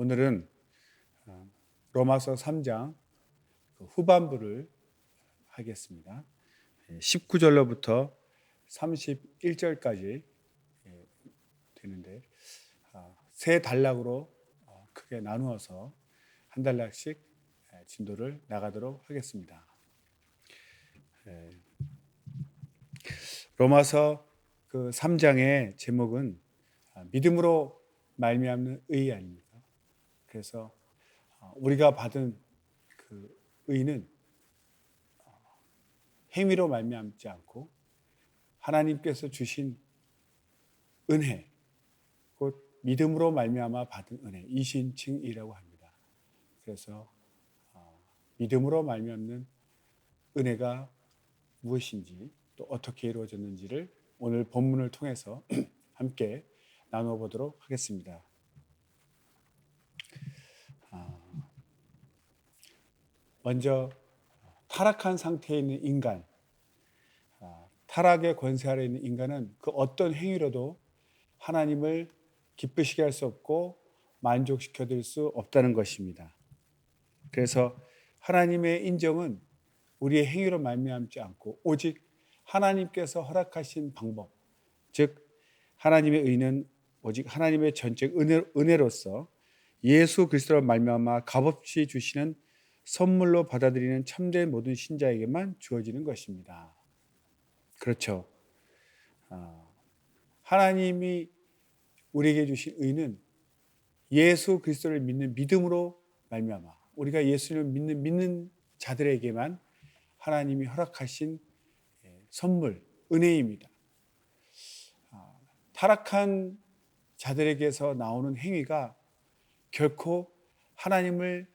오늘은 로마서 3장 후반부를 하겠습니다. 19절로부터 31절까지 되는데 세 단락으로 크게 나누어서 한 단락씩 진도를 나가도록 하겠습니다. 로마서 그 3장의 제목은 믿음으로 말미암는 의 아닙니까? 그래서 우리가 받은 그 의는 행위로 말미암지 않고 하나님께서 주신 은혜, 곧 믿음으로 말미암아 받은 은혜, 이신칭이라고 합니다. 그래서 믿음으로 말미암는 은혜가 무엇인지 또 어떻게 이루어졌는지를 오늘 본문을 통해서 함께 나눠보도록 하겠습니다. 먼저 타락한 상태에 있는 인간, 타락의 권세 아래 있는 인간은 그 어떤 행위로도 하나님을 기쁘시게 할 수 없고 만족시켜 드릴 수 없다는 것입니다. 그래서 하나님의 인정은 우리의 행위로 말미암지 않고 오직 하나님께서 허락하신 방법, 즉 하나님의 의는 오직 하나님의 전적 은혜로서 예수 그리스도로 말미암아 값없이 주시는 선물로 받아들이는 참된 모든 신자에게만 주어지는 것입니다. 그렇죠. 하나님이 우리에게 주신 의는 예수 그리스도를 믿는 믿음으로 말미암아 우리가 예수를 믿는 자들에게만 하나님이 허락하신 선물, 은혜입니다. 타락한 자들에게서 나오는 행위가 결코 하나님을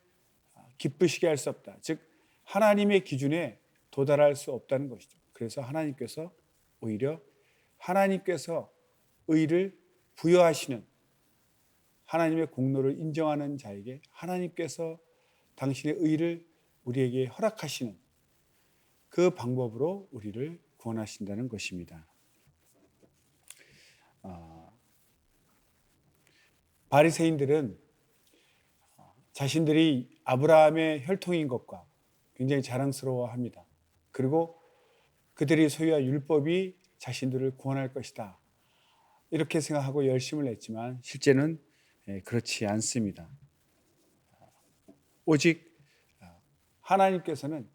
기쁘시게 할 수 없다. 즉 하나님의 기준에 도달할 수 없다는 것이죠. 그래서 하나님께서 오히려 하나님께서 의를 부여하시는 하나님의 공로를 인정하는 자에게 하나님께서 당신의 의를 우리에게 허락하시는 그 방법으로 우리를 구원하신다는 것입니다. 바리새인들은 자신들이 아브라함의 혈통인 것과 굉장히 자랑스러워합니다. 그리고 그들이 소유한 율법이 자신들을 구원할 것이다. 이렇게 생각하고 열심을 냈지만 실제는 그렇지 않습니다. 오직 하나님께서는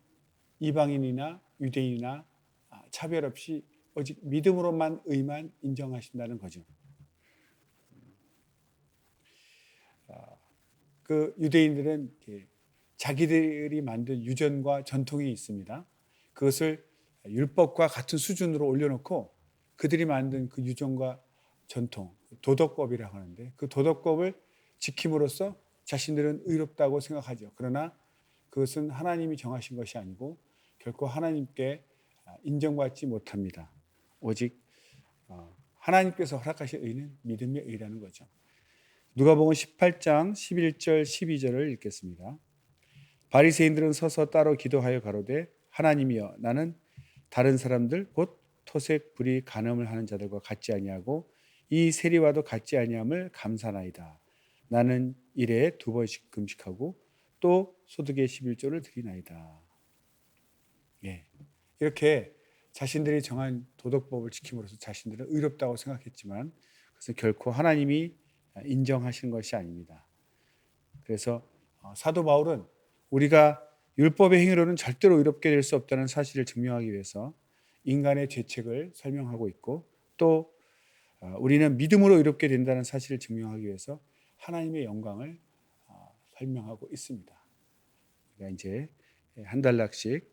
이방인이나 유대인이나 차별 없이 오직 믿음으로만 의만 인정하신다는 거죠. 그 유대인들은 자기들이 만든 유전과 전통이 있습니다. 그것을 율법과 같은 수준으로 올려놓고 그들이 만든 그 유전과 전통, 도덕법이라고 하는데 그 도덕법을 지킴으로써 자신들은 의롭다고 생각하죠. 그러나 그것은 하나님이 정하신 것이 아니고 결코 하나님께 인정받지 못합니다. 오직 하나님께서 허락하신 의는 믿음의 의라는 거죠. 누가복음 18장 11절 12절을 읽겠습니다. 바리새인들은 서서 따로 기도하여 가로되 하나님이여 나는 다른 사람들 곧 토색 불의 간음을 하는 자들과 같지 아니하고 이 세리와도 같지 아니함을 감사나이다. 나는 일에 2번씩 금식하고 또 소득의 11조를 드리나이다. 이렇게 자신들이 정한 도덕법을 지킴으로써 자신들은 의롭다고 생각했지만 그것은 결코 하나님이 인정하시는 것이 아닙니다. 그래서 사도 바울은 우리가 율법의 행위로는 절대로 의롭게 될 수 없다는 사실을 증명하기 위해서 인간의 죄책을 설명하고 있고 또 우리는 믿음으로 의롭게 된다는 사실을 증명하기 위해서 하나님의 영광을 설명하고 있습니다. 그러니까 이제 한 단락씩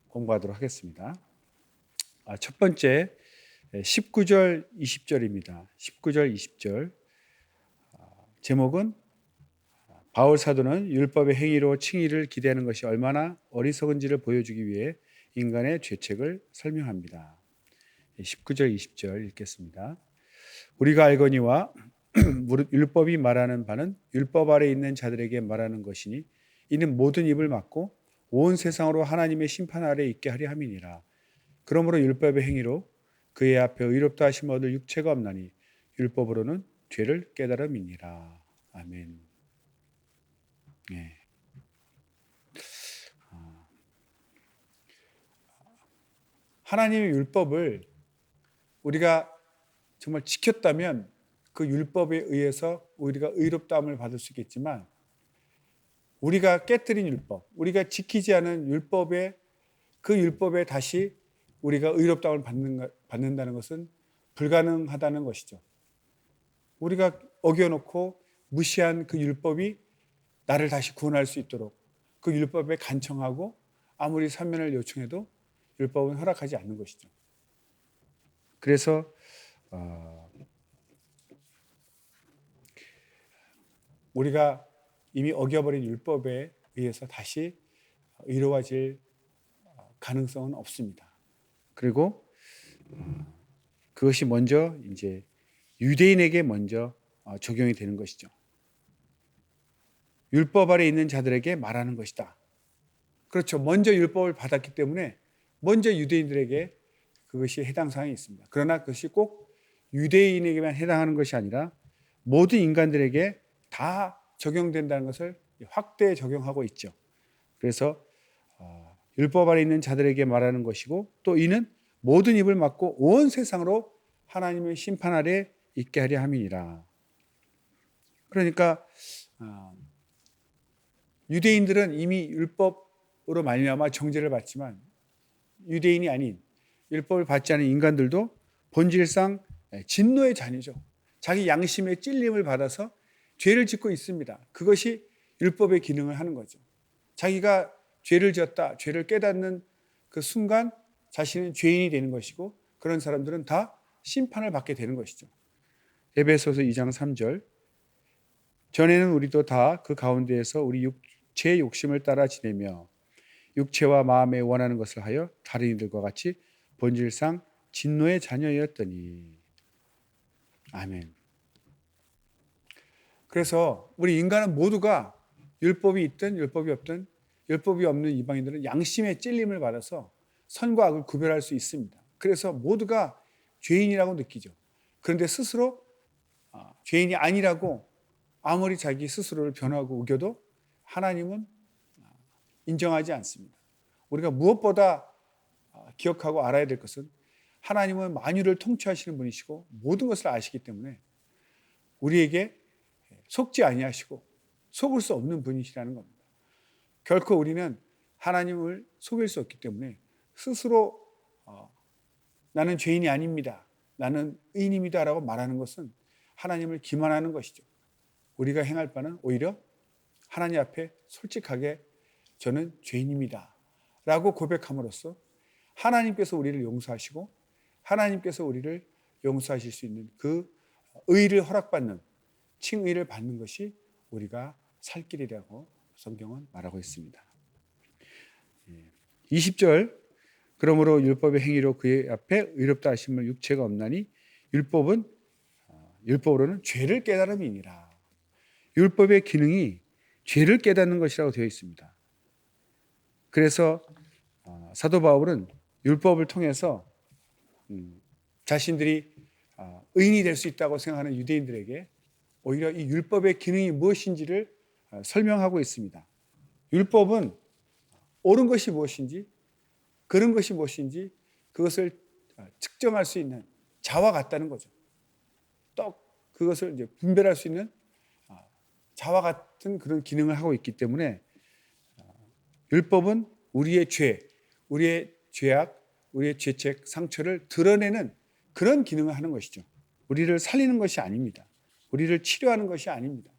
공부하도록 하겠습니다. 첫 번째 19절 20절입니다. 19절 20절 제목은 바울 사도는 율법의 행위로 칭의를 기대하는 것이 얼마나 어리석은지를 보여주기 위해 인간의 죄책을 설명합니다. 19절 20절 읽겠습니다. 우리가 알거니와 무릇 율법이 말하는 바는 율법 아래 있는 자들에게 말하는 것이니 이는 모든 입을 막고 온 세상으로 하나님의 심판 아래 있게 하려 함이니라. 그러므로 율법의 행위로 그의 앞에 의롭다 하심 얻을 육체가 없나니 율법으로는 죄를 깨달음이니라. 아멘. 네. 하나님의 율법을 우리가 정말 지켰다면 그 율법에 의해서 우리가 의롭다함을 받을 수 있겠지만, 우리가 깨뜨린 율법, 우리가 지키지 않은 율법에, 그 율법에 다시 우리가 의롭다함을 받는다는 것은 불가능하다는 것이죠. 우리가 어겨놓고 무시한 그 율법이 나를 다시 구원할 수 있도록 그 율법에 간청하고 아무리 사면을 요청해도 율법은 허락하지 않는 것이죠. 그래서 우리가 이미 어겨버린 율법에 의해서 다시 의로워질 가능성은 없습니다. 그리고 그것이 먼저 이제 유대인에게 먼저 적용이 되는 것이죠. 율법 아래 있는 자들에게 말하는 것이다. 그렇죠. 먼저 율법을 받았기 때문에 먼저 유대인들에게 그것이 해당 사항이 있습니다. 그러나 그것이 꼭 유대인에게만 해당하는 것이 아니라 모든 인간들에게 다 적용된다는 것을 확대 적용하고 있죠. 그래서 율법 아래 있는 자들에게 말하는 것이고, 또 이는 모든 입을 막고 온 세상으로 하나님의 심판 아래 있게 하려 함이니라. 그러니까 유대인들은 이미 율법으로 말미암아 정죄를 받지만, 유대인이 아닌 율법을 받지 않은 인간들도 본질상 진노의 자녀죠. 자기 양심의 찔림을 받아서 죄를 짓고 있습니다. 그것이 율법의 기능을 하는 거죠. 자기가 죄를 지었다, 죄를 깨닫는 그 순간 자신은 죄인이 되는 것이고, 그런 사람들은 다 심판을 받게 되는 것이죠. 에베소서 2장 3절, 전에는 우리도 다 그 가운데에서 우리 육체의 욕심을 따라 지내며 육체와 마음에 원하는 것을 하여 다른 이들과 같이 본질상 진노의 자녀였더니. 아멘. 그래서 우리 인간은 모두가 율법이 있든 율법이 없든, 율법이 없는 이방인들은 양심의 찔림을 받아서 선과 악을 구별할 수 있습니다. 그래서 모두가 죄인이라고 느끼죠. 그런데 스스로 죄인이 아니라고 아무리 자기 스스로를 변호하고 우겨도 하나님은 인정하지 않습니다. 우리가 무엇보다 기억하고 알아야 될 것은, 하나님은 만유를 통치하시는 분이시고 모든 것을 아시기 때문에 우리에게 속지 아니하시고 속을 수 없는 분이시라는 겁니다. 결코 우리는 하나님을 속일 수 없기 때문에 스스로 나는 죄인이 아닙니다, 나는 의인입니다 라고 말하는 것은 하나님을 기만하는 것이죠. 우리가 행할 바는 오히려 하나님 앞에 솔직하게 저는 죄인입니다 라고 고백함으로써 하나님께서 우리를 용서하시고 하나님께서 우리를 용서하실 수 있는 그 의를 허락받는, 칭의를 받는 것이 우리가 살 길이라고 성경은 말하고 있습니다. 20절, 그러므로 율법의 행위로 그의 앞에 의롭다 하심을 육체가 없나니 율법으로는 죄를 깨달음이니라. 율법의 기능이 죄를 깨닫는 것이라고 되어 있습니다. 그래서 사도 바울은 율법을 통해서 자신들이 의인이 될 수 있다고 생각하는 유대인들에게 오히려 이 율법의 기능이 무엇인지를 설명하고 있습니다. 율법은 옳은 것이 무엇인지, 그른 것이 무엇인지 그것을 측정할 수 있는 자와 같다는 거죠. 또 그것을 이제 분별할 수 있는 자와 같은 그런 기능을 하고 있기 때문에 율법은 우리의 죄, 우리의 죄악, 우리의 죄책, 상처를 드러내는 그런 기능을 하는 것이죠. 우리를 살리는 것이 아닙니다. 우리를 치료하는 것이 아닙니다.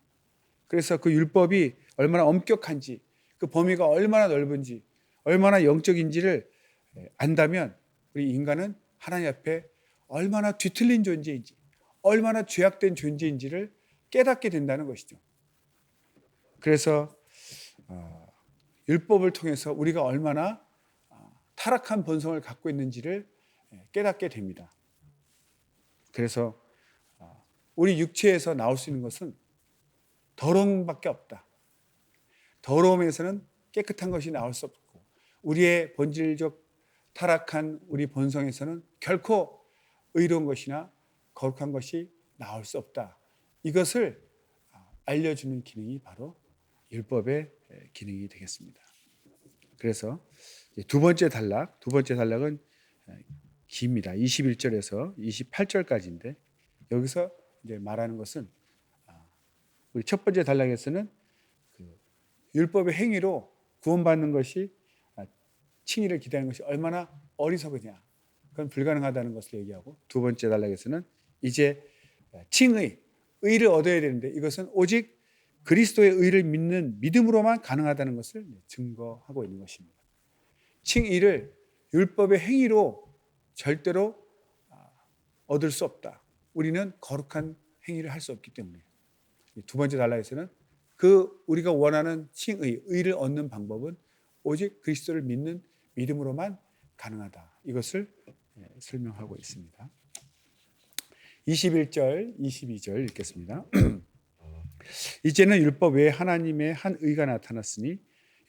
그래서 그 율법이 얼마나 엄격한지, 그 범위가 얼마나 넓은지, 얼마나 영적인지를 안다면 우리 인간은 하나님 앞에 얼마나 뒤틀린 존재인지, 얼마나 죄악된 존재인지를 깨닫게 된다는 것이죠. 그래서 율법을 통해서 우리가 얼마나 타락한 본성을 갖고 있는지를 깨닫게 됩니다. 그래서 우리 육체에서 나올 수 있는 것은 더러움밖에 없다. 더러움에서는 깨끗한 것이 나올 수 없고, 우리의 본질적 타락한 우리 본성에서는 결코 의로운 것이나 거룩한 것이 나올 수 없다. 이것을 알려주는 기능이 바로 율법의 기능이 되겠습니다. 그래서 두 번째 단락은 깁니다. 21절에서 28절까지인데 여기서 이제 말하는 것은 우리 첫 번째 단락에서는 그 율법의 행위로 구원받는 것이 칭의를 기대하는 것이 얼마나 어리석으냐, 그건 불가능하다는 것을 얘기하고, 두 번째 단락에서는 이제 의를 얻어야 되는데 이것은 오직 그리스도의 의를 믿는 믿음으로만 가능하다는 것을 증거하고 있는 것입니다. 칭의를 율법의 행위로 절대로 얻을 수 없다. 우리는 거룩한 행위를 할 수 없기 때문에. 두 번째 단락에서는 우리가 원하는 의를 얻는 방법은 오직 그리스도를 믿는 믿음으로만 가능하다. 이것을 설명하고 있습니다. 21절, 22절 읽겠습니다. 이제는 율법 외에 하나님의 한 의가 나타났으니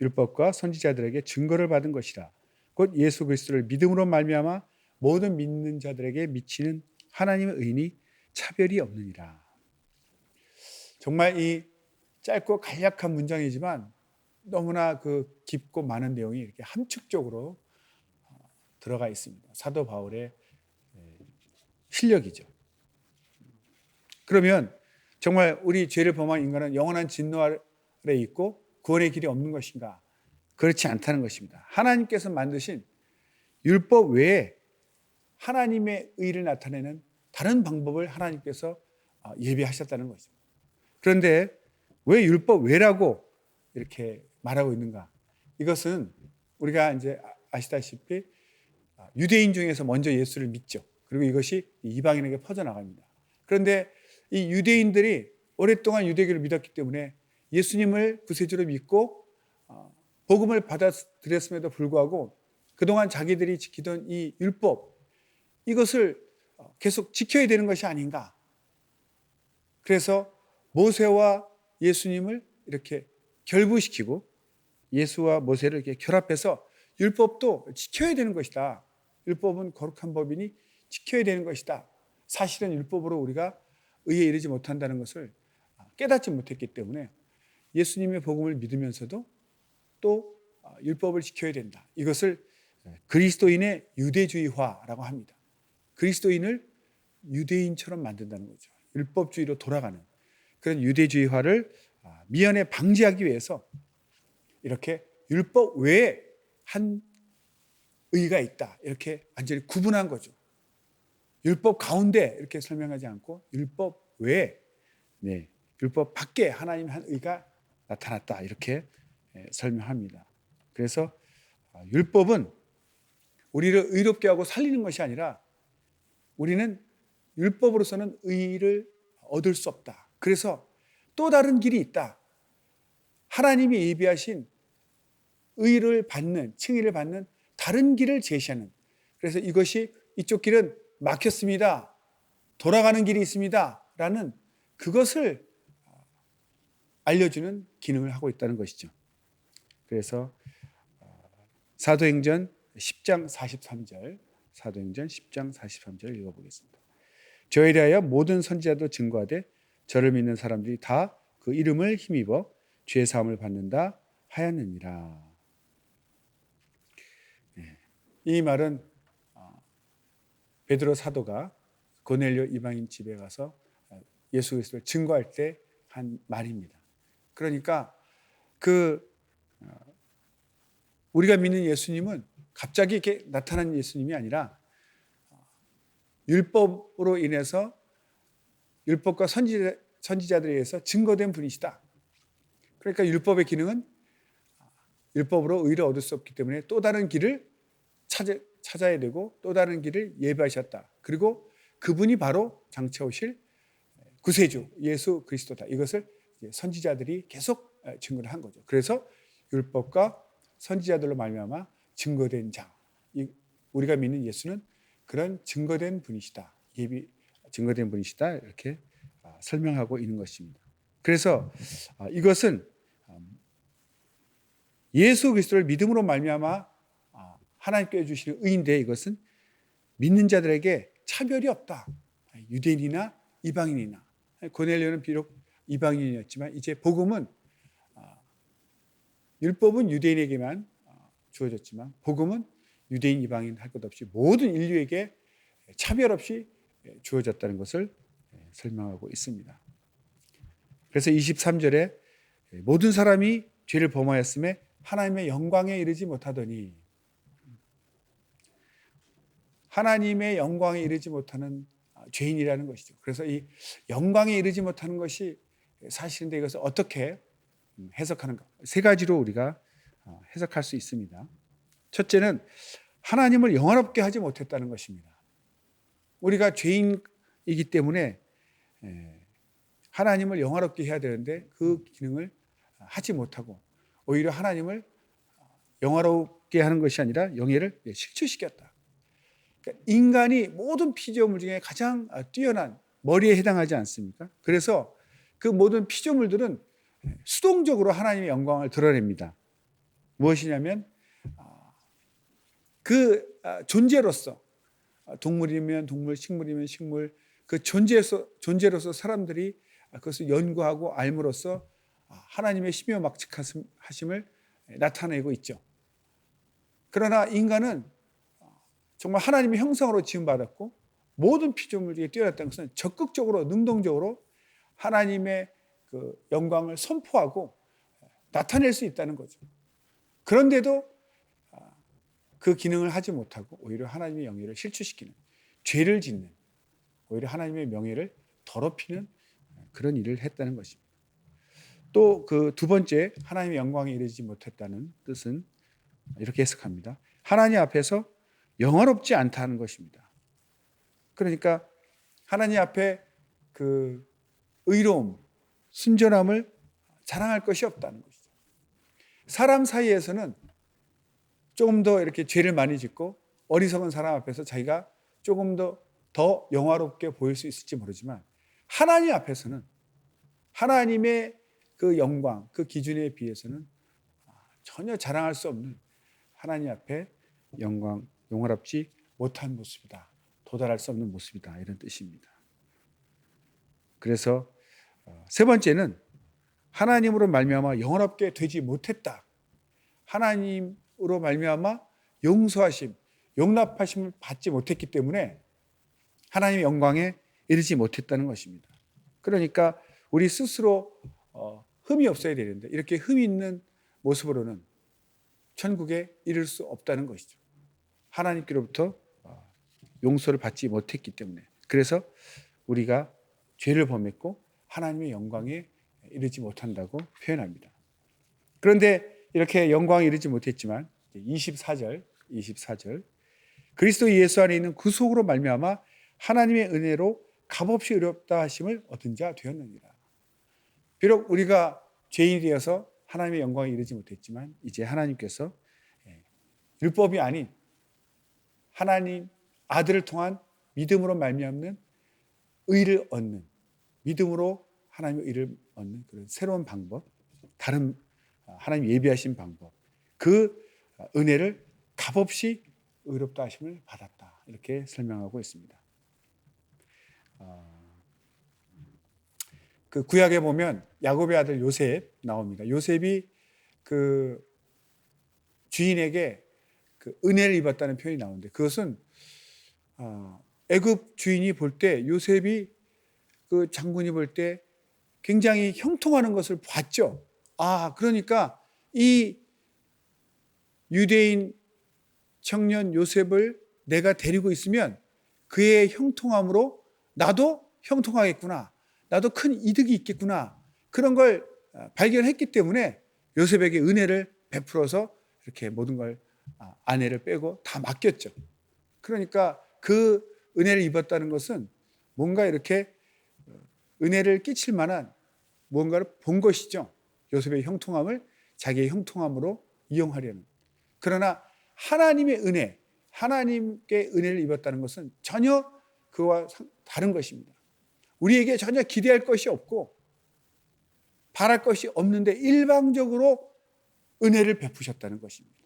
율법과 선지자들에게 증거를 받은 것이라. 곧 예수 그리스도를 믿음으로 말미암아 모든 믿는 자들에게 미치는 하나님의 의인이 차별이 없느니라. 정말 이 짧고 간략한 문장이지만 너무나 그 깊고 많은 내용이 이렇게 함축적으로 들어가 있습니다. 사도 바울의 실력이죠. 그러면 정말 우리 죄를 범한 인간은 영원한 진노 아래 있고 구원의 길이 없는 것인가? 그렇지 않다는 것입니다. 하나님께서 만드신 율법 외에 하나님의 의를 나타내는 다른 방법을 하나님께서 예비하셨다는 것입니다. 그런데 왜 율법 외라고 이렇게 말하고 있는가? 이것은 우리가 이제 아시다시피 유대인 중에서 먼저 예수를 믿죠. 그리고 이것이 이방인에게 퍼져나갑니다. 그런데 이 유대인들이 오랫동안 유대교를 믿었기 때문에 예수님을 구세주로 믿고 복음을 받아들였음에도 불구하고 그동안 자기들이 지키던 이 율법, 이것을 계속 지켜야 되는 것이 아닌가. 그래서 모세와 예수님을 이렇게 결부시키고 예수와 모세를 이렇게 결합해서 율법도 지켜야 되는 것이다. 율법은 거룩한 법이니 지켜야 되는 것이다. 사실은 율법으로 우리가 의에 이르지 못한다는 것을 깨닫지 못했기 때문에 예수님의 복음을 믿으면서도 또 율법을 지켜야 된다. 이것을 그리스도인의 유대주의화라고 합니다. 그리스도인을 유대인처럼 만든다는 거죠. 율법주의로 돌아가는 그런 유대주의화를 미연에 방지하기 위해서 이렇게 율법 외에 한 의가 있다. 이렇게 완전히 구분한 거죠. 율법 가운데 이렇게 설명하지 않고 율법 외에, 율법 밖에 하나님 한 의가 나타났다. 이렇게 설명합니다. 그래서 율법은 우리를 의롭게 하고 살리는 것이 아니라 우리는 율법으로서는 의를 얻을 수 없다. 그래서 또 다른 길이 있다. 하나님이 예비하신 의를 받는, 칭의를 받는 다른 길을 제시하는. 그래서 이쪽 길은 막혔습니다. 돌아가는 길이 있습니다. 라는 그것을 알려주는 기능을 하고 있다는 것이죠. 그래서 사도행전 10장 43절, 사도행전 10장 43절 읽어보겠습니다. 저에 대하여 모든 선지자도 증거하되 저를 믿는 사람들이 다 그 이름을 힘입어 죄 사함을 받는다 하였느니라. 이 말은 베드로 사도가 고넬료 이방인 집에 가서 예수 그리스도를 증거할 때 한 말입니다. 그러니까 우리가 믿는 예수님은 갑자기 이렇게 나타난 예수님이 아니라 율법으로 인해서 율법과 선지자들에 의해서 증거된 분이시다. 그러니까 율법의 기능은 율법으로 의를 얻을 수 없기 때문에 또 다른 길을 찾아야 되고 또 다른 길을 예비하셨다. 그리고 그분이 바로 장차 오실 구세주 예수 그리스도다. 이것을 선지자들이 계속 증거를 한 거죠. 그래서 율법과 선지자들로 말미암아 증거된 자, 우리가 믿는 예수는 그런 증거된 분이시다. 증거된 분이시다. 이렇게 설명하고 있는 것입니다. 그래서 이것은 예수 그리스도를 믿음으로 말미암아 하나님께 주시는 의인데 이것은 믿는 자들에게 차별이 없다. 유대인이나 이방인이나 고넬료는 비록 이방인이었지만 이제 복음은 율법은 유대인에게만 주어졌지만 복음은 유대인 이방인 할 것 없이 모든 인류에게 차별 없이 주어졌다는 것을 설명하고 있습니다. 그래서 23절에 모든 사람이 죄를 범하였음에 하나님의 영광에 이르지 못하더니, 하나님의 영광에 이르지 못하는 죄인이라는 것이죠. 그래서 이 영광에 이르지 못하는 것이 사실인데 이것을 어떻게 해석하는가? 세 가지로 우리가 해석할 수 있습니다. 첫째는 하나님을 영화롭게 하지 못했다는 것입니다. 우리가 죄인이기 때문에 하나님을 영화롭게 해야 되는데 그 기능을 하지 못하고 오히려 하나님을 영화롭게 하는 것이 아니라 영예를 실추시켰다. 그러니까 인간이 모든 피조물 중에 가장 뛰어난 머리에 해당하지 않습니까? 그래서 그 모든 피조물들은 수동적으로 하나님의 영광을 드러냅니다. 무엇이냐면 그 존재로서, 동물이면 동물, 식물이면 식물, 그 존재로서 사람들이 그것을 연구하고 알므로써 하나님의 심요막측하심을 나타내고 있죠. 그러나 인간은 정말 하나님의 형상으로 지음받았고 모든 피조물 중에 뛰어났다는 것은 적극적으로 능동적으로 하나님의 그 영광을 선포하고 나타낼 수 있다는 거죠. 그런데도 그 기능을 하지 못하고 오히려 하나님의 영예를 실추시키는, 죄를 짓는, 오히려 하나님의 명예를 더럽히는 그런 일을 했다는 것입니다. 또 그 두 번째, 하나님의 영광에 이르지 못했다는 뜻은 이렇게 해석합니다. 하나님 앞에서 영화롭지 않다는 것입니다. 그러니까 하나님 앞에 그 의로움, 순전함을 자랑할 것이 없다는 것이죠. 사람 사이에서는 조금 더 이렇게 죄를 많이 짓고 어리석은 사람 앞에서 자기가 조금 더 영화롭게 보일 수 있을지 모르지만 하나님 앞에서는 하나님의 그 영광, 그 기준에 비해서는 전혀 자랑할 수 없는 하나님 앞에 영화롭지 못한 모습이다. 도달할 수 없는 모습이다. 이런 뜻입니다. 그래서 세 번째는 하나님으로 말미암아 영화롭게 되지 못했다. 하나님으로 말미암아 용서하심, 용납하심을 받지 못했기 때문에 하나님의 영광에 이르지 못했다는 것입니다. 그러니까 우리 스스로 흠이 없어야 되는데 이렇게 흠이 있는 모습으로는 천국에 이를 수 없다는 것이죠. 하나님께로부터 용서를 받지 못했기 때문에. 그래서 우리가 죄를 범했고 하나님의 영광에 이르지 못한다고 표현합니다. 그런데 이렇게 영광에 이르지 못했지만 24절 그리스도 예수 안에 있는 구속으로 말미암아 하나님의 은혜로 값없이 의롭다 하심을 얻은 자 되었느니라. 비록 우리가 죄인이 되어서 하나님의 영광에 이르지 못했지만 이제 하나님께서 율법이 아닌 하나님 아들을 통한 믿음으로 말미암는 의를 얻는, 믿음으로 하나님의 의를 얻는 그런 새로운 방법, 다른 하나님 예비하신 방법, 그 은혜를 값없이 의롭다 하심을 받았다. 이렇게 설명하고 있습니다. 그 구약에 보면 야곱의 아들 요셉 나옵니다. 요셉이 그 주인에게 그 은혜를 입었다는 표현이 나오는데 그것은 애굽 주인이 볼 때, 요셉이 그 장군이 볼 때 굉장히 형통하는 것을 봤죠. 그러니까 이 유대인 청년 요셉을 내가 데리고 있으면 그의 형통함으로 나도 형통하겠구나, 나도 큰 이득이 있겠구나, 그런 걸 발견했기 때문에 요셉에게 은혜를 베풀어서 이렇게 모든 걸 아내를 빼고 다 맡겼죠. 그러니까 그 은혜를 입었다는 것은 뭔가 이렇게 은혜를 끼칠 만한 무언가를 본 것이죠. 요셉의 형통함을 자기의 형통함으로 이용하려는. 그러나 하나님의 은혜, 하나님께 은혜를 입었다는 것은 전혀 그와 다른 것입니다. 우리에게 전혀 기대할 것이 없고 바랄 것이 없는데 일방적으로 은혜를 베푸셨다는 것입니다.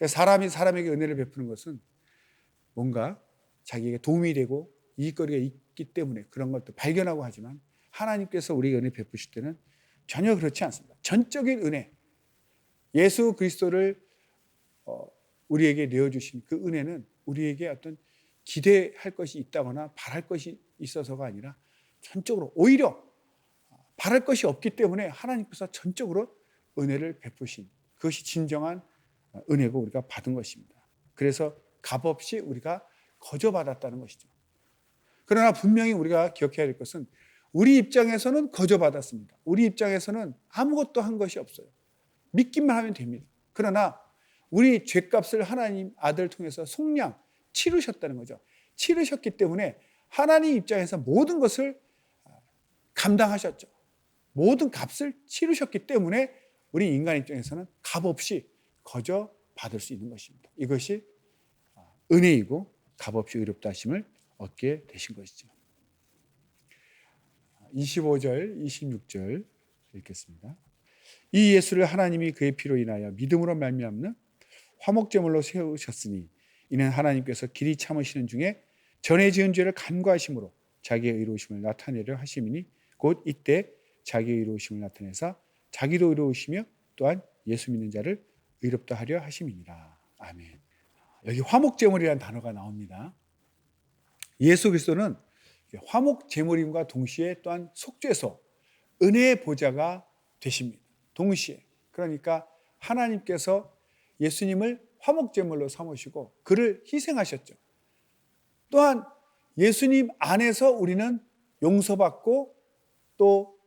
사람이 사람에게 은혜를 베푸는 것은 뭔가 자기에게 도움이 되고 이익거리가 있기 때문에 그런 것도 발견하고 하지만 하나님께서 우리에게 은혜 베푸실 때는 전혀 그렇지 않습니다. 전적인 은혜, 예수 그리스도를 우리에게 내어주신 그 은혜는 우리에게 어떤 기대할 것이 있다거나 바랄 것이 있어서가 아니라 전적으로, 오히려 바랄 것이 없기 때문에 하나님께서 전적으로 은혜를 베푸신, 그것이 진정한 은혜고 우리가 받은 것입니다. 그래서 값없이 우리가 거저받았다는 것이죠. 그러나 분명히 우리가 기억해야 될 것은 우리 입장에서는 거저받았습니다. 우리 입장에서는 아무것도 한 것이 없어요. 믿기만 하면 됩니다. 그러나 우리 죄값을 하나님 아들 통해서 속량 치르셨다는 거죠. 치르셨기 때문에 하나님 입장에서 모든 것을 감당하셨죠. 모든 값을 치르셨기 때문에 우리 인간 입장에서는 값없이 거저 받을 수 있는 것입니다. 이것이 은혜이고 값없이 의롭다 하심을 얻게 되신 것이죠. 25절, 26절 읽겠습니다. 이 예수를 하나님이 그의 피로 인하여 믿음으로 말미암는 화목제물로 세우셨으니 이는 하나님께서 길이 참으시는 중에 전에 지은 죄를 간과하심으로 자기의 의로우심을 나타내려 하심이니 곧 이때 자기의 의로우심을 나타내사 자기도 의로우시며 또한 예수 믿는 자를 의롭다 하려 하심이니라. 아멘. 여기 화목제물이라는 단어가 나옵니다. 예수 그리스도는 화목제물임과 동시에 또한 속죄소, 은혜의 보좌가 되십니다. 동시에. 그러니까 하나님께서 예수님을 화목제물로 삼으시고 그를 희생하셨죠. 또한 예수님 안에서 우리는 용서받고 또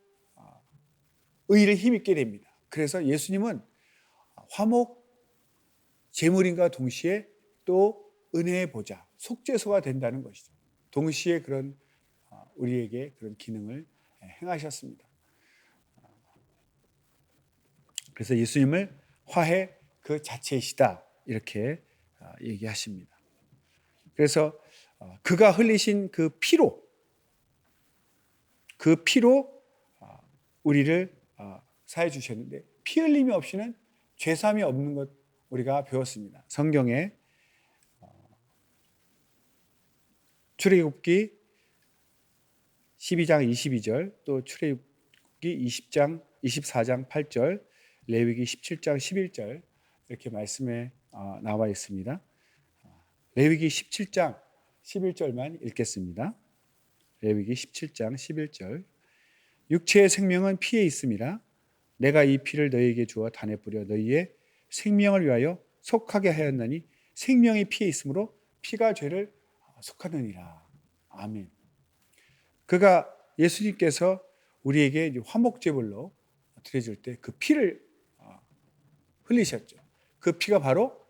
의를 힘입게 됩니다. 그래서 예수님은 화목제물인과 동시에 또 은혜의 보좌, 속죄소가 된다는 것이죠. 동시에 그런 우리에게 그런 기능을 행하셨습니다. 그래서 예수님을 화해 그 자체이시다 이렇게 얘기하십니다. 그래서 그가 흘리신 그 피로 우리를 사해 주셨는데 피 흘림이 없이는 죄사함이 없는 것 우리가 배웠습니다. 성경에 출애굽기 12장 22절 또 출애굽기 24장 8절 레위기 17장 11절 이렇게 말씀에 나와 있습니다. 레위기 17장 11절만 읽겠습니다. 레위기 17장 11절 육체의 생명은 피에 있음이라 내가 이 피를 너희에게 주어 단에 뿌려 너희의 생명을 위하여 속하게 하였나니 생명이 피에 있으므로 피가 죄를 속하느니라. 아멘. 그가 예수님께서 우리에게 화목제물로 드려질 때 그 피를 흘리셨죠. 그 피가 바로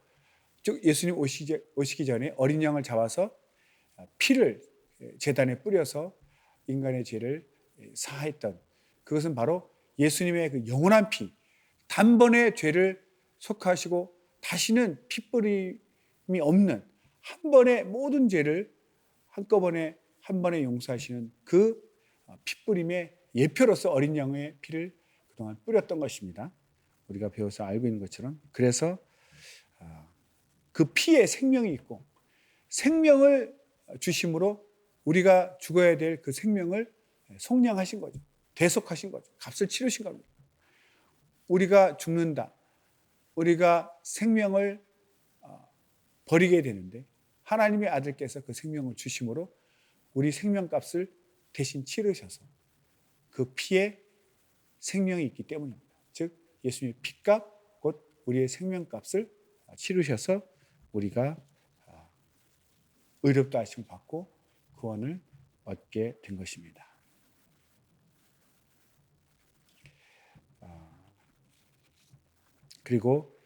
예수님 오시기 전에 어린 양을 잡아서 피를 제단에 뿌려서 인간의 죄를 사했던 그것은 바로 예수님의 그 영원한 피, 단번에 죄를 속하시고 다시는 핏부림이 없는 한 번에 모든 죄를 한꺼번에 한 번에 용서하시는 그 핏부림의 예표로서 어린 양의 피를 그동안 뿌렸던 것입니다. 우리가 배워서 알고 있는 것처럼. 그래서 그 피에 생명이 있고 생명을 주심으로 우리가 죽어야 될 그 생명을 속량하신 거죠. 대속하신 거죠. 값을 치르신 겁니다. 우리가 죽는다. 우리가 생명을 버리게 되는데 하나님의 아들께서 그 생명을 주심으로 우리 생명값을 대신 치르셔서 그 피에 생명이 있기 때문입니다. 즉 예수님의 피값 곧 우리의 생명값을 치르셔서 우리가 의롭다 하심을 받고 구원을 얻게 된 것입니다. 그리고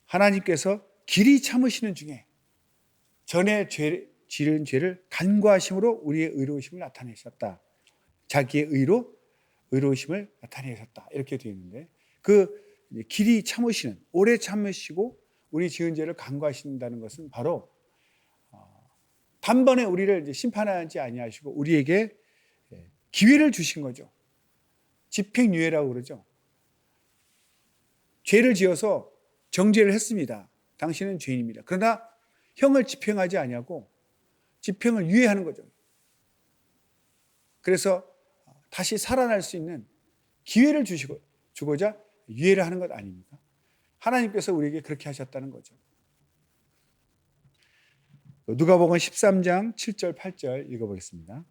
하나님께서 길이 참으시는 중에 전에 지은 죄를 간과하심으로 우리의 의로우심을 나타내셨다. 자기의 의로우심을 나타내셨다. 이렇게 되어 있는데 그 길이 참으시는, 오래 참으시고 우리 지은 죄를 간과하신다는 것은 바로 단번에 우리를 이제 심판하지 아니하시고 우리에게 기회를 주신 거죠. 집행유예라고 그러죠. 죄를 지어서 정죄를 했습니다. 당신은 죄인입니다. 그러나 형을 집행하지 아니하고 지평을 유예하는 거죠. 그래서 다시 살아날 수 있는 기회를 주고자 유예를 하는 것 아닙니까? 하나님께서 우리에게 그렇게 하셨다는 거죠. 누가복음 13장 7절 8절 읽어보겠습니다.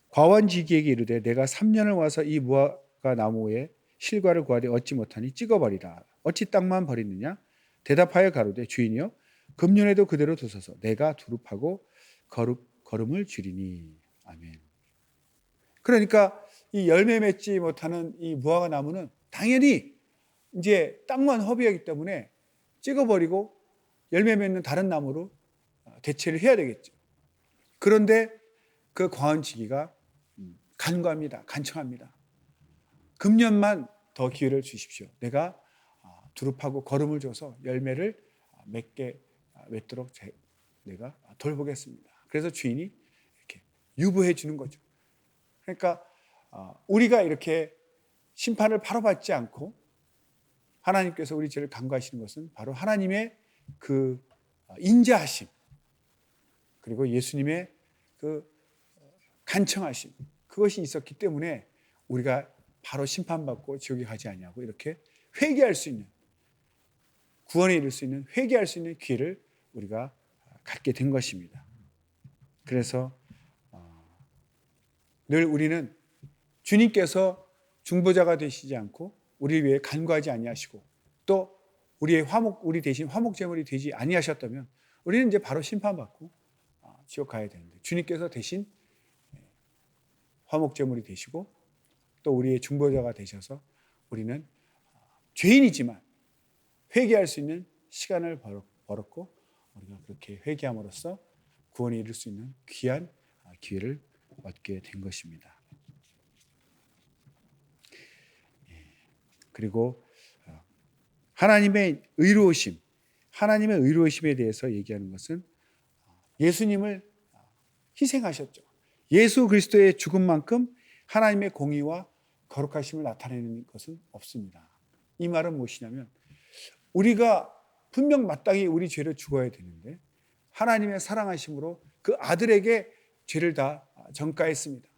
과원지기에게 이르되 내가 3년을 와서 이 무화과 나무에 실과를 구하되 얻지 못하니 찍어버리라. 어찌 땅만 버리느냐? 대답하여 가로되 주인이여 금년에도 그대로 두소서. 내가 두릅하고 거름을 줄이니. 아멘. 그러니까 이 열매 맺지 못하는 이 무화과 나무는 당연히 이제 땅만 허비하기 때문에 찍어버리고 열매 맺는 다른 나무로 대체를 해야 되겠죠. 그런데 그 과원지기가 간구합니다. 간청합니다. 금년만 더 기회를 주십시오. 내가 두릅하고 거름을 줘서 열매를 맺게 맺도록 내가 돌보겠습니다. 그래서 주인이 이렇게 유보해 주는 거죠. 그러니까 우리가 이렇게 심판을 바로 받지 않고 하나님께서 우리 죄를 간구하시는 것은 바로 하나님의 그 인자하심, 그리고 예수님의 그 간청하심, 그것이 있었기 때문에 우리가 바로 심판받고 지옥에 가지 아니하고 이렇게 회개할 수 있는, 구원에 이를 수 있는, 회개할 수 있는 기회를 우리가 갖게 된 것입니다. 그래서 늘 우리는 주님께서 중보자가 되시지 않고 우리를 위해 간구하지 아니하시고 또 우리 대신 화목제물이 되지 아니하셨다면 우리는 이제 바로 심판받고 지옥 가야 되는데, 주님께서 대신 화목제물이 되시고 또 우리의 중보자가 되셔서 우리는 죄인이지만 회개할 수 있는 시간을 벌었고 우리가 그렇게 회개함으로써 구원에 이를 수 있는 귀한 기회를 얻게 된 것입니다. 그리고 하나님의 의로우심에 대해서 얘기하는 것은 예수님을 희생하셨죠. 예수 그리스도의 죽음만큼 하나님의 공의와 거룩하심을 나타내는 것은 없습니다. 이 말은 무엇이냐면 우리가 분명 마땅히 우리 죄를 죽어야 되는데 하나님의 사랑하심으로 그 아들에게 죄를 다 전가했습니다.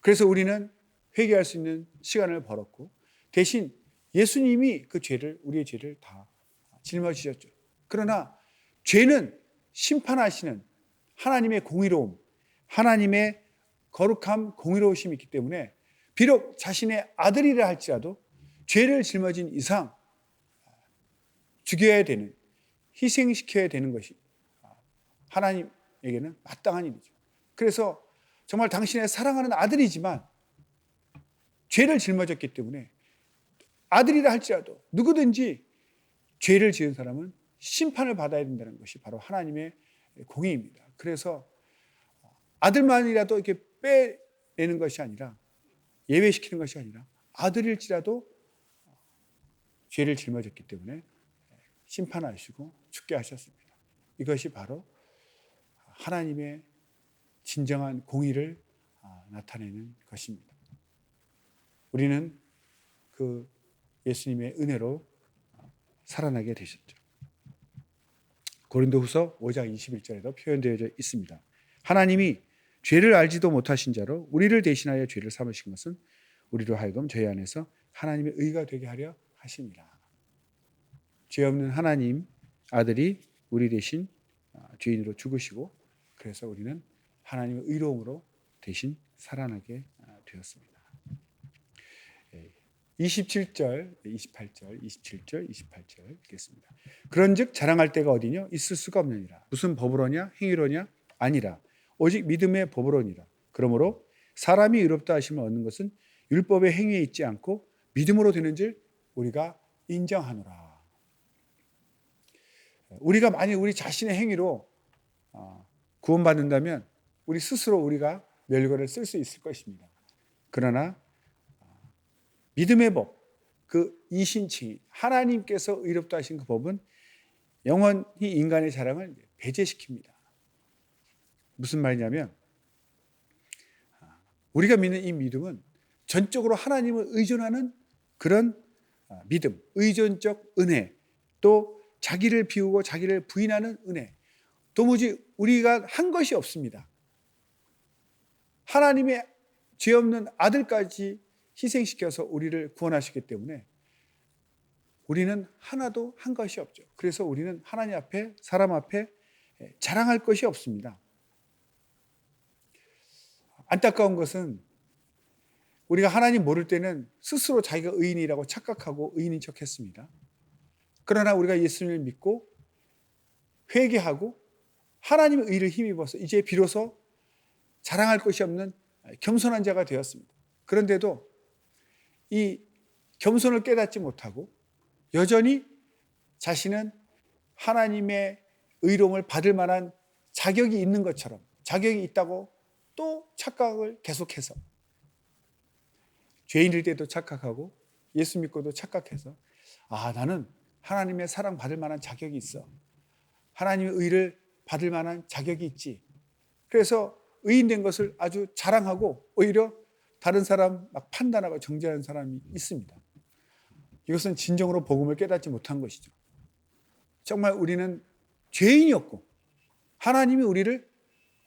그래서 우리는 회개할 수 있는 시간을 벌었고 대신 예수님이 우리의 죄를 다 짊어지셨죠. 그러나 죄는 심판하시는 하나님의 공의로움, 하나님의 거룩함, 공의로우심이 있기 때문에 비록 자신의 아들이라 할지라도 죄를 짊어진 이상 죽여야 되는, 희생시켜야 되는 것이 하나님에게는 마땅한 일이죠. 그래서 정말 당신의 사랑하는 아들이지만 죄를 짊어졌기 때문에 아들이라 할지라도 누구든지 죄를 지은 사람은 심판을 받아야 된다는 것이 바로 하나님의 공의입니다. 그래서 아들만이라도 이렇게 빼내는 것이 아니라, 예외시키는 것이 아니라 아들일지라도 죄를 짊어졌기 때문에 심판하시고 죽게 하셨습니다. 이것이 바로 하나님의 진정한 공의를 나타내는 것입니다. 우리는 그 예수님의 은혜로 살아나게 되셨죠. 고린도후서 5장 21절에도 표현되어 있습니다. 하나님이 죄를 알지도 못하신 자로 우리를 대신하여 죄를 삼으신 것은 우리로 하여금 죄 안에서 하나님의 의가 되게 하려 하심이라. 죄 없는 하나님 아들이 우리 대신 죄인으로 죽으시고 그래서 우리는 하나님의 의로움으로 대신 살아나게 되었습니다. 27절, 28절, 27절, 28절 읽겠습니다. 그런즉 자랑할 데가 어디냐? 있을 수가 없느니라. 무슨 법으로냐? 행위로냐? 아니라 오직 믿음의 법으로니라. 그러므로 사람이 의롭다 하심을 얻는 것은 율법의 행위에 있지 않고 믿음으로 되는 줄 우리가 인정하노라. 우리가 만약 우리 자신의 행위로 구원받는다면 우리 스스로 우리가 멸관을 쓸 수 있을 것입니다. 그러나 믿음의 법, 그 이신칭의 하나님께서 의롭다 하신 그 법은 영원히 인간의 자랑을 배제시킵니다. 무슨 말이냐면 우리가 믿는 이 믿음은 전적으로 하나님을 의존하는 그런 믿음, 의존적 은혜, 또 자기를 비우고 자기를 부인하는 은혜, 도무지 우리가 한 것이 없습니다. 하나님의 죄 없는 아들까지 희생시켜서 우리를 구원하시기 때문에 우리는 하나도 한 것이 없죠. 그래서 우리는 하나님 앞에, 사람 앞에 자랑할 것이 없습니다. 안타까운 것은 우리가 하나님 모를 때는 스스로 자기가 의인이라고 착각하고 의인인 척했습니다. 그러나 우리가 예수님을 믿고 회개하고 하나님의 의를 힘입어서 이제 비로소 자랑할 것이 없는 겸손한 자가 되었습니다. 그런데도 이 겸손을 깨닫지 못하고 여전히 자신은 하나님의 의로움을 받을 만한 자격이 있는 것처럼, 자격이 있다고 또 착각을 계속해서, 죄인일 때도 착각하고 예수 믿고도 착각해서, 나는 하나님의 사랑 받을 만한 자격이 있어, 하나님의 의를 받을 만한 자격이 있지, 그래서 의인된 것을 아주 자랑하고 오히려 다른 사람 막 판단하고 정죄하는 사람이 있습니다. 이것은 진정으로 복음을 깨닫지 못한 것이죠. 정말 우리는 죄인이었고 하나님이 우리를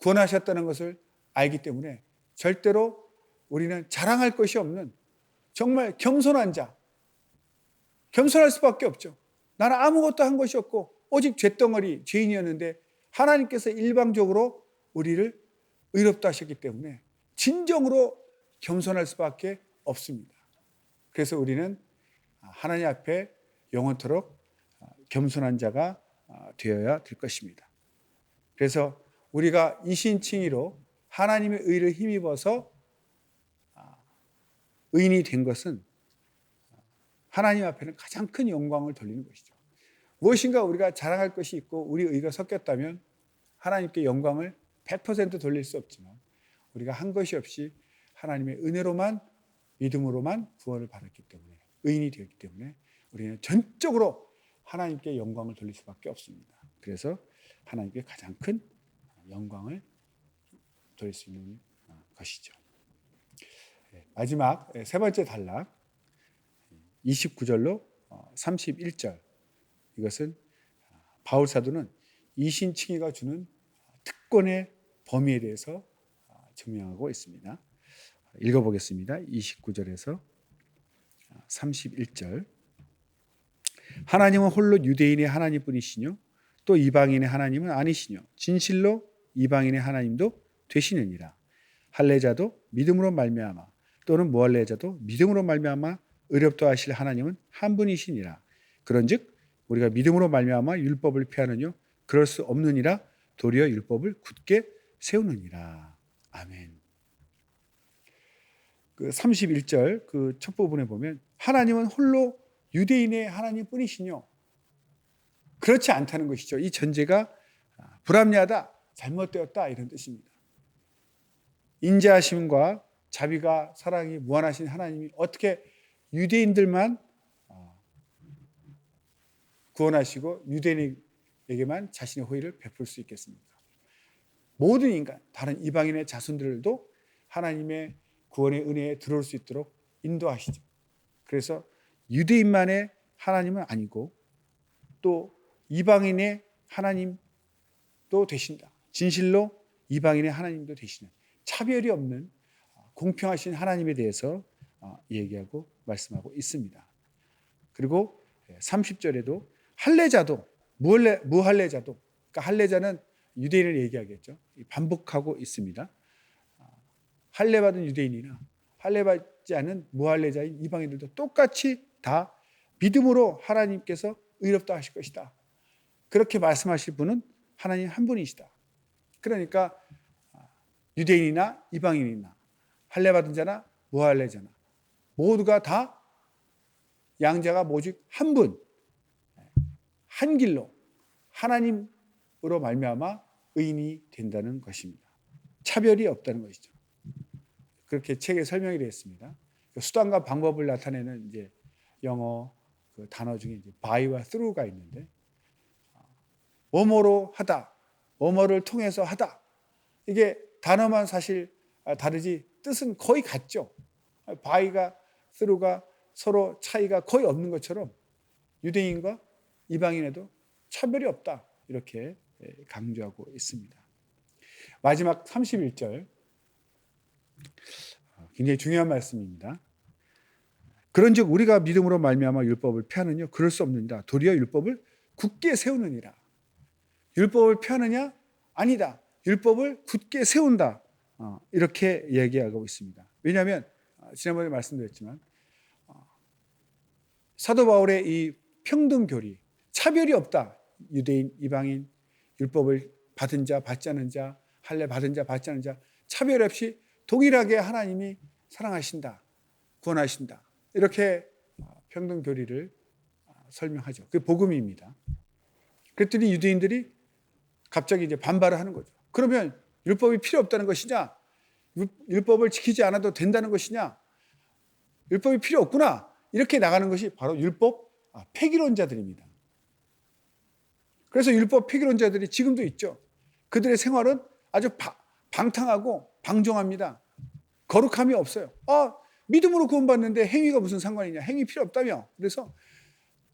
구원하셨다는 것을 알기 때문에 절대로 우리는 자랑할 것이 없는 정말 겸손한 자, 겸손할 수밖에 없죠. 나는 아무것도 한 것이 없고 오직 죄덩어리, 죄인이었는데 하나님께서 일방적으로 우리를 의롭다 하셨기 때문에 진정으로 겸손할 수밖에 없습니다. 그래서 우리는 하나님 앞에 영원토록 겸손한 자가 되어야 될 것입니다. 그래서 우리가 이신칭의로 하나님의 의를 힘입어서 의인이 된 것은 하나님 앞에는 가장 큰 영광을 돌리는 것이죠. 무엇인가 우리가 자랑할 것이 있고 우리 의가 섞였다면 하나님께 영광을 100% 돌릴 수 없지만 우리가 한 것이 없이 하나님의 은혜로만, 믿음으로만 구원을 받았기 때문에, 의인이 되었기 때문에 우리는 전적으로 하나님께 영광을 돌릴 수밖에 없습니다. 그래서 하나님께 가장 큰 영광을 돌릴 수 있는 것이죠. 마지막 세 번째 단락 29절로 31절, 이것은 바울 사도는 이신칭의가 주는 특권의 범위에 대해서 증명하고 있습니다. 읽어보겠습니다. 29절에서 31절. 하나님은 홀로 유대인의 하나님뿐이시뇨 또 이방인의 하나님은 아니시뇨 진실로 이방인의 하나님도 되시느니라. 할례자도 믿음으로 말미암아 또는 무할례자도 믿음으로 말미암아 의롭다 하실 하나님은 한 분이시니라. 그런즉 우리가 믿음으로 말미암아 율법을 폐하느뇨 그럴 수 없느니라. 도리어 율법을 굳게 세우느니라. 아멘. 그 31절 그 첫 부분에 보면 하나님은 홀로 유대인의 하나님뿐이시뇨. 그렇지 않다는 것이죠. 이 전제가 불합리하다, 잘못되었다 이런 뜻입니다. 인자하심과 자비가 사랑이 무한하신 하나님이 어떻게 유대인들만 구원하시고 유대인에게만 자신의 호의를 베풀 수 있겠습니까? 모든 인간, 다른 이방인의 자손들도 하나님의 구원의 은혜에 들어올 수 있도록 인도하시죠. 그래서 유대인만의 하나님은 아니고 또 이방인의 하나님도 되신다. 진실로 이방인의 하나님도 되시는 차별이 없는 공평하신 하나님에 대해서 얘기하고 말씀하고 있습니다. 그리고 30절에도 할례자도 무할례자도, 그러니까 할례자는 유대인을 얘기하겠죠. 반복하고 있습니다. 할례받은 유대인이나 할례받지 않은 무할례자인 이방인들도 똑같이 다 믿음으로 하나님께서 의롭다 하실 것이다. 그렇게 말씀하실 분은 하나님 한 분이시다. 그러니까 유대인이나 이방인이나 할례받은 자나 무할례자나 모두가 다 양자가 오직 한 분, 한 길로 하나님으로 말미암아 의인이 된다는 것입니다. 차별이 없다는 것이죠. 그렇게 책에 설명이 되어 있습니다. 수단과 방법을 나타내는 이제 영어 그 단어 중에 이제 by와 through가 있는데, 뭐뭐로 하다, 뭐뭐를 통해서 하다, 이게 단어만 사실 다르지 뜻은 거의 같죠. by가 through가 서로 차이가 거의 없는 것처럼 유대인과 이방인에도 차별이 없다, 이렇게 강조하고 있습니다. 마지막 31절 굉장히 중요한 말씀입니다. 그런즉 우리가 믿음으로 말미암아 율법을 폐하느냐? 그럴 수 없느니라. 도리어 율법을 굳게 세우느니라. 율법을 폐하느냐? 아니다. 율법을 굳게 세운다. 이렇게 얘기하고 있습니다. 왜냐하면 지난번에 말씀드렸지만 사도 바울의 이 평등 교리, 차별이 없다. 유대인, 이방인, 율법을 받은 자, 받지 않은 자, 할례 받은 자, 받지 않은 자, 차별 없이 동일하게 하나님이 사랑하신다, 구원하신다. 이렇게 평등 교리를 설명하죠. 그게 복음입니다. 그랬더니 유대인들이 갑자기 이제 반발을 하는 거죠. 그러면 율법이 필요 없다는 것이냐? 율법을 지키지 않아도 된다는 것이냐? 율법이 필요 없구나. 이렇게 나가는 것이 바로 율법 폐기론자들입니다. 그래서 율법 폐기론자들이 지금도 있죠. 그들의 생활은 아주 방탕하고 방종합니다. 거룩함이 없어요. 믿음으로 구원받는데 행위가 무슨 상관이냐? 행위 필요 없다며. 그래서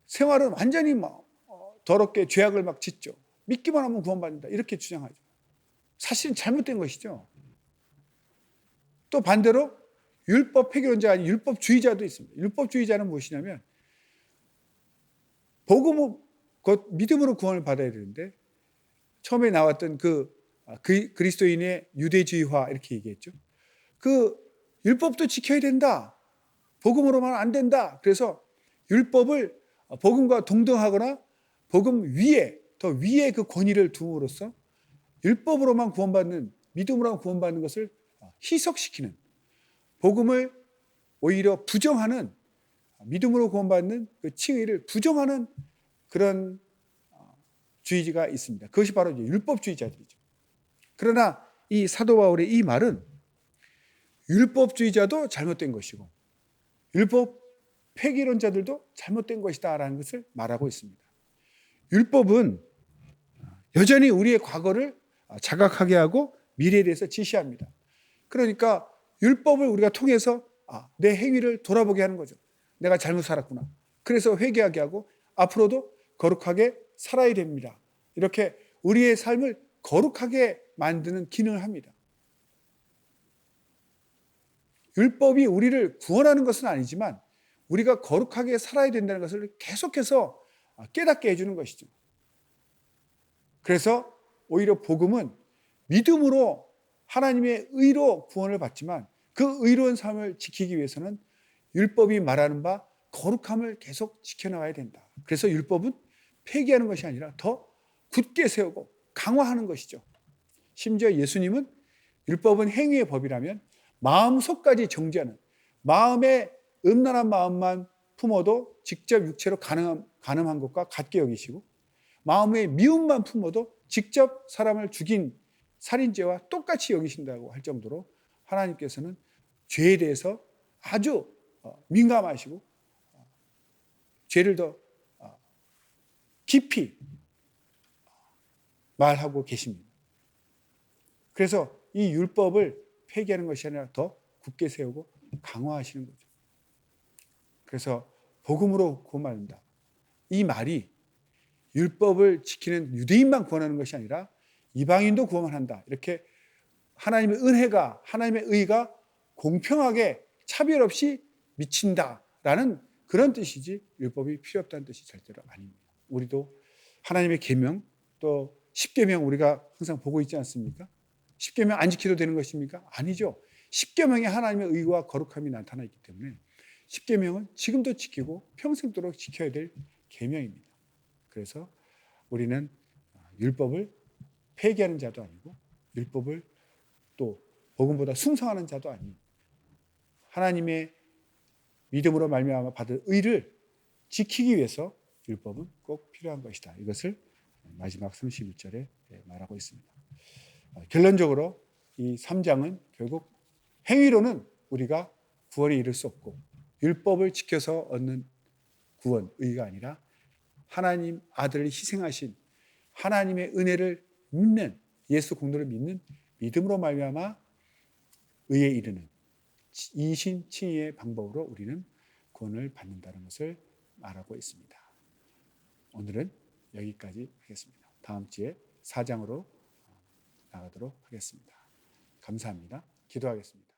생활은 완전히 더럽게 죄악을 막 짓죠. 믿기만 하면 구원받는다. 이렇게 주장하죠. 사실은 잘못된 것이죠. 또 반대로 율법 폐기론자가 아닌 율법주의자도 있습니다. 율법주의자는 무엇이냐면 곧 믿음으로 구원을 받아야 되는데 처음에 나왔던 그리스도인의 유대주의화 이렇게 얘기했죠. 그 율법도 지켜야 된다. 복음으로만 안 된다. 그래서 율법을 복음과 동등하거나 복음 위에 더 위에 그 권위를 둠으로써 율법으로만 구원받는 믿음으로만 구원받는 것을 희석시키는 복음을 오히려 부정하는 믿음으로 구원받는 그 칭의를 부정하는 그런 주의가 있습니다. 그것이 바로 율법주의자들이죠. 그러나 이 사도 바울의 이 말은 율법주의자도 잘못된 것이고 율법 폐기론자들도 잘못된 것이다라는 것을 말하고 있습니다. 율법은 여전히 우리의 과거를 자각하게 하고 미래에 대해서 지시합니다. 그러니까 율법을 우리가 통해서 내 행위를 돌아보게 하는 거죠. 내가 잘못 살았구나. 그래서 회개하게 하고 앞으로도 거룩하게 살아야 됩니다. 이렇게 우리의 삶을 거룩하게 만드는 기능을 합니다. 율법이 우리를 구원하는 것은 아니지만 우리가 거룩하게 살아야 된다는 것을 계속해서 깨닫게 해주는 것이죠. 그래서 오히려 복음은 믿음으로 하나님의 의로 구원을 받지만 그 의로운 삶을 지키기 위해서는 율법이 말하는 바 거룩함을 계속 지켜나가야 된다. 그래서 율법은 폐기하는 것이 아니라 더 굳게 세우고 강화하는 것이죠. 심지어 예수님은 율법은 행위의 법이라면 마음속까지 정죄하는 마음의 음란한 마음만 품어도 직접 육체로 간음한 것과 같게 여기시고 마음의 미움만 품어도 직접 사람을 죽인 살인죄와 똑같이 여기신다고 할 정도로 하나님께서는 죄에 대해서 아주 민감하시고 죄를 더 깊이 말하고 계십니다. 그래서 이 율법을 폐기하는 것이 아니라 더 굳게 세우고 강화하시는 거죠. 그래서 복음으로 구원받는다. 이 말이 율법을 지키는 유대인만 구원하는 것이 아니라 이방인도 구원한다. 이렇게 하나님의 은혜가 하나님의 의가 공평하게 차별 없이 미친다라는 그런 뜻이지 율법이 필요 없다는 뜻이 절대로 아닙니다. 우리도 하나님의 계명 또 십계명 우리가 항상 보고 있지 않습니까? 십계명 안 지켜도 되는 것입니까? 아니죠. 십계명에 하나님의 의와 거룩함이 나타나 있기 때문에 십계명은 지금도 지키고 평생도록 지켜야 될 계명입니다. 그래서 우리는 율법을 폐기하는 자도 아니고 율법을 또 복음보다 숭상하는 자도 아닌 하나님의 믿음으로 말미암아 받을 의를 지키기 위해서 율법은 꼭 필요한 것이다. 이것을 마지막 31절에 말하고 있습니다. 결론적으로 이 3장은 결국 행위로는 우리가 구원에 이를 수 없고 율법을 지켜서 얻는 구원, 의가 아니라 하나님 아들을 희생하신 하나님의 은혜를 믿는 예수 공로를 믿는 믿음으로 말미암아 의에 이르는 이신칭의의 방법으로 우리는 구원을 받는다는 것을 말하고 있습니다. 오늘은 여기까지 하겠습니다. 다음 주에 4장으로 나가도록 하겠습니다. 감사합니다. 기도하겠습니다.